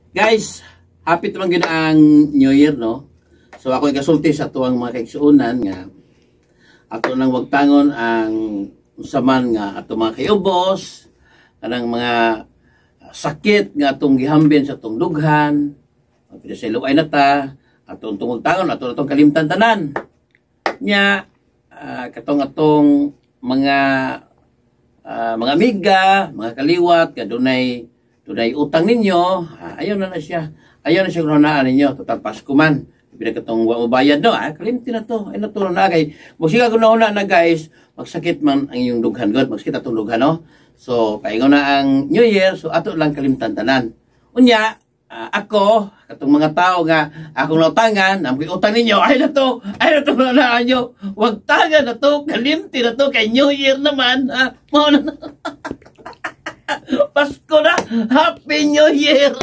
Guys, happy naman gina ang New Year, no? So ako ikasulti sa tuwang mga kaigsuunan nga ato nang wagtangon ang usaman nga ato mga kayubos, kanang mga sakit nga atong gihambin sa atong dughan, pinasiluay na ta, atong tungod tangon, atong kalimtan tanan. Nya, atong mga amiga, mga kaliwat, nga dunay utang ninyo, ayaw na siya kunaan ninyo, total Pasko man. Pinagkatong mabayad no, kalimti na to, ay natulong na kay. Musiga ko na na guys, magsakit man ang iyong dughan, God, magsakit atong dughan, no? So, paingon na ang New Year, so ato lang kalimtan tanan. Unya, ako, katong mga tao nga, akong nautangan, ang utang ninyo, ay na to na nyo, wag tangan na to, kalimti na to, kay New Year naman, Pasko na, Happy New Year!